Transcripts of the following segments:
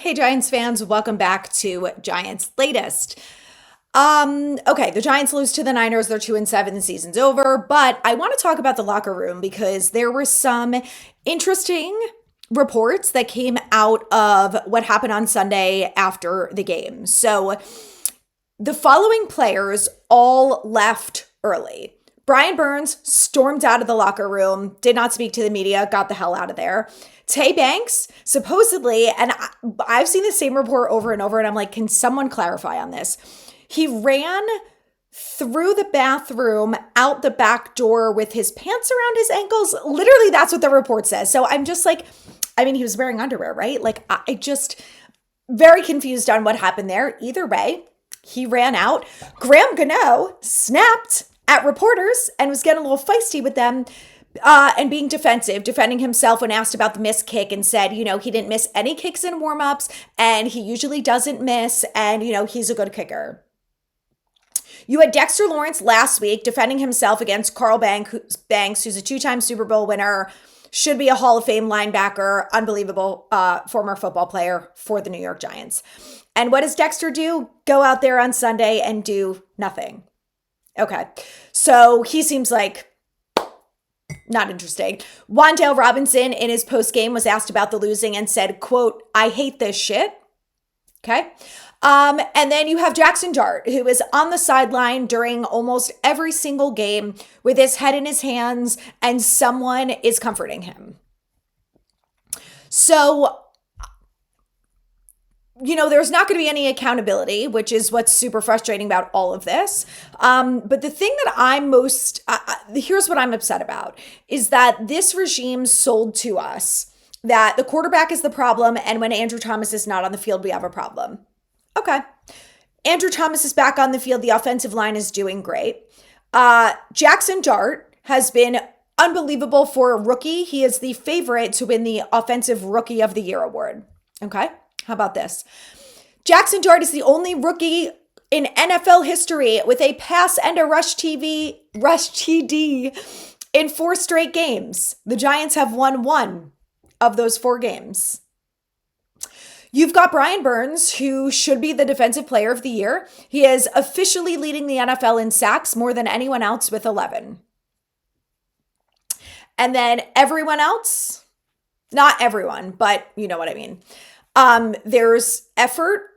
Hey Giants fans, welcome back to Giants Latest. Okay, the Giants lose to the Niners. They're 2-7, the season's over, but I want to talk about the locker room because there were some interesting reports that came out of what happened on Sunday after the game. So the following players all left early. Brian Burns stormed out of the locker room, did not speak to the media, got the hell out of there. Tay Banks, supposedly, and I've seen the same report over and over, and I'm like, can someone clarify on this? He ran through the bathroom out the back door with his pants around his ankles. Literally, that's what the report says. So I'm just like, I mean, he was wearing underwear, right? Like, I just very confused on what happened there. Either way, he ran out. Graham Gano snapped at reporters and was getting a little feisty with them and being defending himself when asked about the missed kick and said, he didn't miss any kicks in warmups and he usually doesn't miss and, he's a good kicker. You had Dexter Lawrence last week defending himself against Carl Banks, who's a two-time Super Bowl winner, should be a Hall of Fame linebacker, unbelievable former football player for the New York Giants. And what does Dexter do? Go out there on Sunday and do nothing. Okay, so he seems like not interesting. Wan'Dale Robinson in his post-game was asked about the losing and said, quote, "I hate this shit." Okay. And then you have Jackson Dart, who is on the sideline during almost every single game with his head in his hands and someone is comforting him. So, there's not going to be any accountability, which is what's super frustrating about all of this. But the thing that I'm here's what I'm upset about, is that this regime sold to us that the quarterback is the problem, and when Andrew Thomas is not on the field, we have a problem. Okay. Andrew Thomas is back on the field. The offensive line is doing great. Jackson Dart has been unbelievable for a rookie. He is the favorite to win the Offensive Rookie of the Year award. Okay. How about this? Jackson Dart is the only rookie in NFL history with a pass and a rush TD in 4 straight games. The Giants have won 1 of those 4 games. You've got Brian Burns, who should be the Defensive Player of the Year. He is officially leading the NFL in sacks more than anyone else with 11. And then everyone else, not everyone, but you know what I mean. There's effort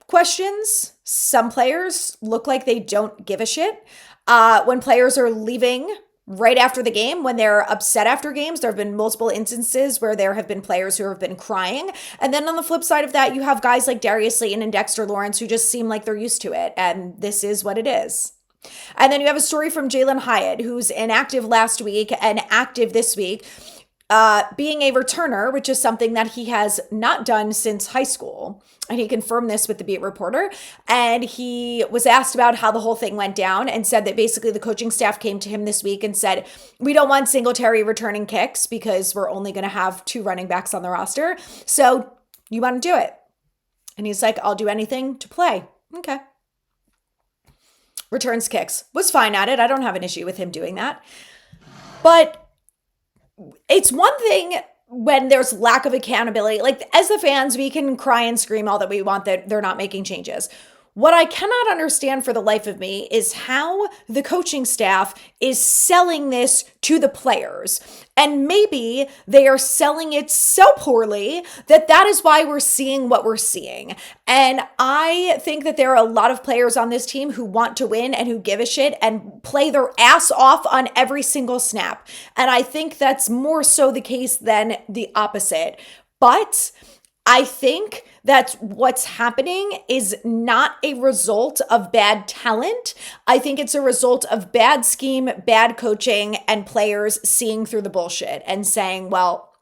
questions. Some players look like they don't give a shit. When players are leaving right after the game, when they're upset after games, there have been multiple instances where there have been players who have been crying. And then on the flip side of that, you have guys like Darius Slayton and Dexter Lawrence who just seem like they're used to it. And this is what it is. And then you have a story from Jalen Hyatt, who's inactive last week and active this week, being a returner, which is something that he has not done since high school. And he confirmed this with the beat reporter. And he was asked about how the whole thing went down and said that basically the coaching staff came to him this week and said, we don't want Singletary returning kicks because we're only going to have 2 running backs on the roster. So you want to do it? And he's like, I'll do anything to play. Okay. Returns kicks. Was fine at it. I don't have an issue with him doing that. But it's one thing when there's lack of accountability. Like, as the fans, we can cry and scream all that we want that they're not making changes. What I cannot understand for the life of me is how the coaching staff is selling this to the players. And maybe they are selling it so poorly that is why we're seeing what we're seeing. And I think that there are a lot of players on this team who want to win and who give a shit and play their ass off on every single snap. And I think that's more so the case than the opposite. But I think that what's happening is not a result of bad talent. I think it's a result of bad scheme, bad coaching, and players seeing through the bullshit and saying, well,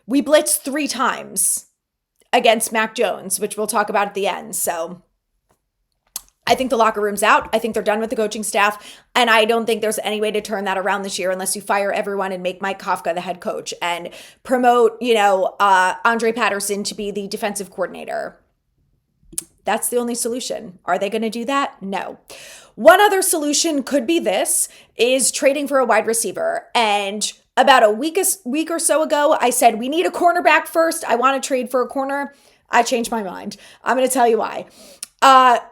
we blitzed 3 times against Mac Jones, which we'll talk about at the end. So I think the locker room's out. I think they're done with the coaching staff. And I don't think there's any way to turn that around this year unless you fire everyone and make Mike Kafka the head coach and promote, Andre Patterson to be the defensive coordinator. That's the only solution. Are they going to do that? No. One other solution could be this, is trading for a wide receiver. And about a week or so ago, I said, we need a cornerback first. I want to trade for a corner. I changed my mind. I'm going to tell you why.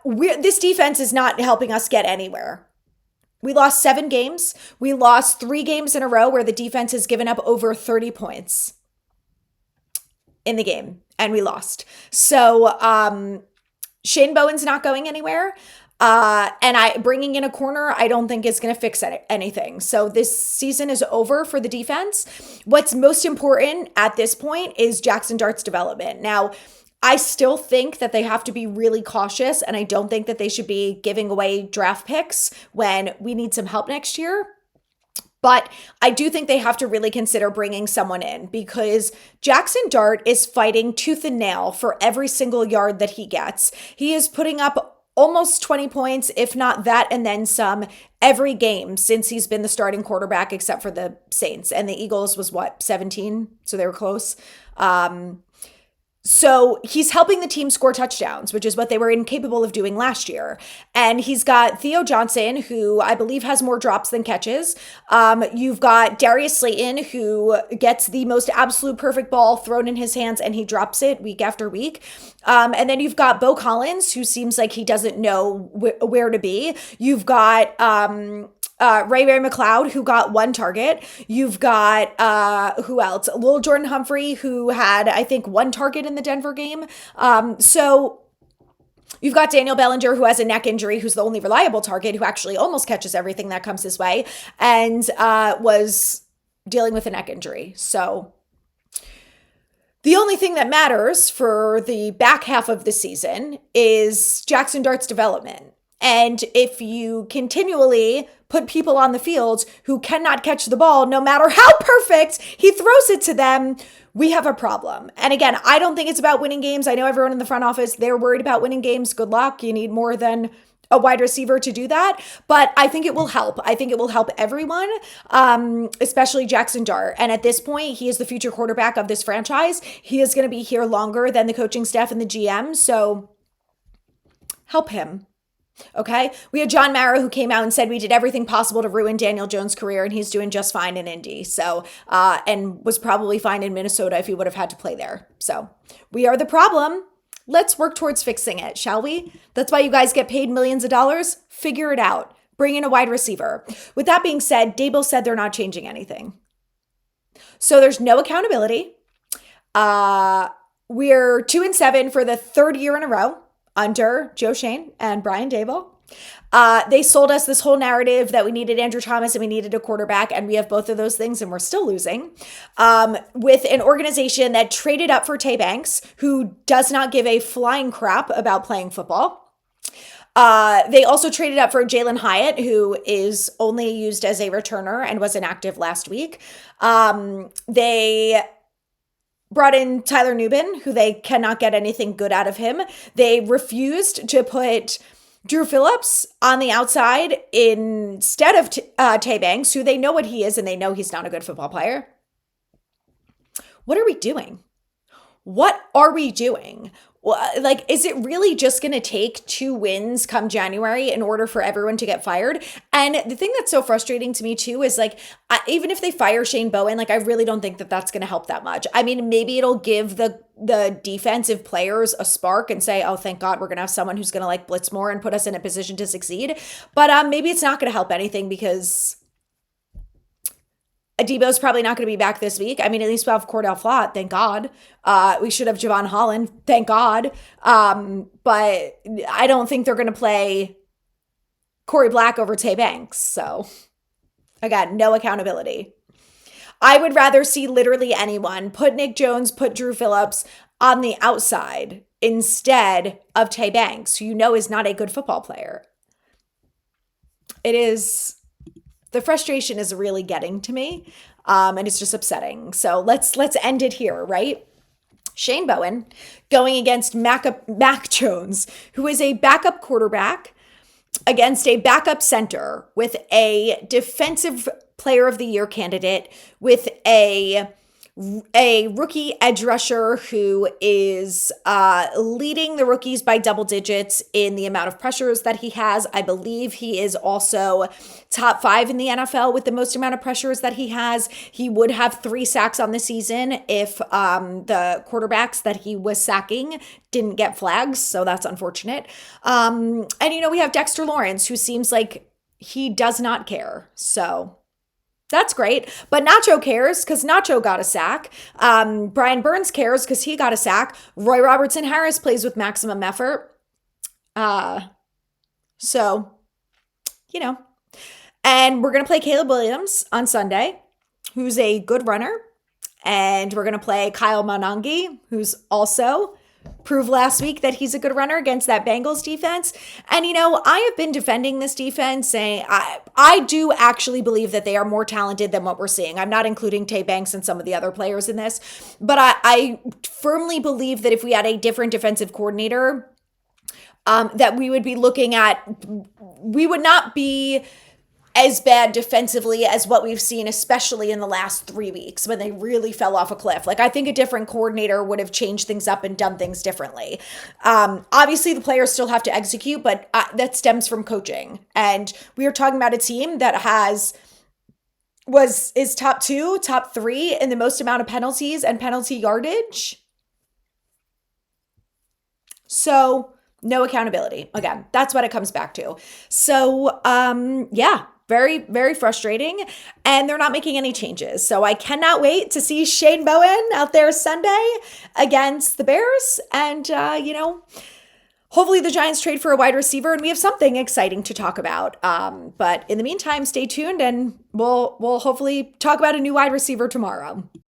This defense is not helping us get anywhere. We lost 7 games. We lost 3 games in a row where the defense has given up over 30 points in the game, and we lost. So Shane Bowen's not going anywhere. And bringing in a corner, I don't think is going to fix anything. So this season is over for the defense. What's most important at this point is Jackson Dart's development. Now, I still think that they have to be really cautious, and I don't think that they should be giving away draft picks when we need some help next year. But I do think they have to really consider bringing someone in, because Jackson Dart is fighting tooth and nail for every single yard that he gets. He is putting up almost 20 points, if not that, and then some every game since he's been the starting quarterback, except for the Saints. And the Eagles was 17? So they were close. So he's helping the team score touchdowns, which is what they were incapable of doing last year. And he's got Theo Johnson, who I believe has more drops than catches. You've got Darius Slayton, who gets the most absolute perfect ball thrown in his hands, and he drops it week after week. And then you've got Bo Collins, who seems like he doesn't know where to be. You've got Ray McLeod, who got 1 target. You've got who else? Lil Jordan Humphrey, who had, I think, 1 target in the Denver game. So you've got Daniel Bellinger, who has a neck injury, who's the only reliable target, who actually almost catches everything that comes his way, and was dealing with a neck injury. So the only thing that matters for the back half of the season is Jackson Dart's development. And if you continually put people on the field who cannot catch the ball, no matter how perfect he throws it to them, we have a problem. And again, I don't think it's about winning games. I know everyone in the front office, they're worried about winning games. Good luck. You need more than a wide receiver to do that. But I think it will help. I think it will help everyone, especially Jackson Dart. And at this point, he is the future quarterback of this franchise. He is going to be here longer than the coaching staff and the GM. So help him. Okay. We had John Mara, who came out and said we did everything possible to ruin Daniel Jones' career, and he's doing just fine in Indy. So, and was probably fine in Minnesota if he would have had to play there. So we are the problem. Let's work towards fixing it, shall we? That's why you guys get paid millions of dollars. Figure it out. Bring in a wide receiver. With that being said, Daboll said they're not changing anything. So there's no accountability. We're 2-7 for the 3rd year in a row under Joe Schoen and Brian Daboll. They sold us this whole narrative that we needed Andrew Thomas and we needed a quarterback, and we have both of those things, and we're still losing. With an organization that traded up for Tay Banks, who does not give a flying crap about playing football. They also traded up for Jalen Hyatt, who is only used as a returner and was inactive last week. They brought in Tyler Nubin, who they cannot get anything good out of him. They refused to put Drew Phillips on the outside instead of Tay Banks, who they know what he is and they know he's not a good football player. What are we doing? What are we doing? Like, is it really just going to take 2 wins come January in order for everyone to get fired? And the thing that's so frustrating to me too is, like, even if they fire Shane Bowen, like, I really don't think that that's going to help that much. I mean, maybe it'll give the defensive players a spark and say, oh, thank God we're going to have someone who's going to like blitz more and put us in a position to succeed. But maybe it's not going to help anything, because Debo's probably not going to be back this week. I mean, at least we'll have Cordell Flott, thank God. We should have Javon Holland, thank God. But I don't think they're going to play Corey Black over Tay Banks. So, again, no accountability. I would rather see literally anyone. Put Nick Jones, put Drew Phillips on the outside instead of Tay Banks, who you know is not a good football player. The frustration is really getting to me, and it's just upsetting. So let's end it here, right? Shane Bowen going against Mac Jones, who is a backup quarterback, against a backup center with a defensive player of the year candidate, with a a rookie edge rusher who is leading the rookies by double digits in the amount of pressures that he has. I believe he is also top 5 in the NFL with the most amount of pressures that he has. He would have 3 sacks on the season if the quarterbacks that he was sacking didn't get flags. So that's unfortunate. And we have Dexter Lawrence, who seems like he does not care. So that's great. But Nacho cares because Nacho got a sack. Brian Burns cares because he got a sack. Roy Robertson Harris plays with maximum effort. So, you know. And we're going to play Caleb Williams on Sunday, who's a good runner. And we're going to play Kyle Monangi, who's also proved last week that he's a good runner against that Bengals defense. And, I have been defending this defense, saying I do actually believe that they are more talented than what we're seeing. I'm not including Tay Banks and some of the other players in this, but I firmly believe that if we had a different defensive coordinator, that we would be looking at, we would not be as bad defensively as what we've seen, especially in the last 3 weeks when they really fell off a cliff. Like, I think a different coordinator would have changed things up and done things differently. Obviously, the players still have to execute, but that stems from coaching. And we are talking about a team that is top 2, top 3 in the most amount of penalties and penalty yardage. So no accountability. Again, that's what it comes back to. So, yeah. Very, very frustrating. And they're not making any changes. So I cannot wait to see Shane Bowen out there Sunday against the Bears. And, hopefully the Giants trade for a wide receiver and we have something exciting to talk about. But in the meantime, stay tuned and we'll hopefully talk about a new wide receiver tomorrow.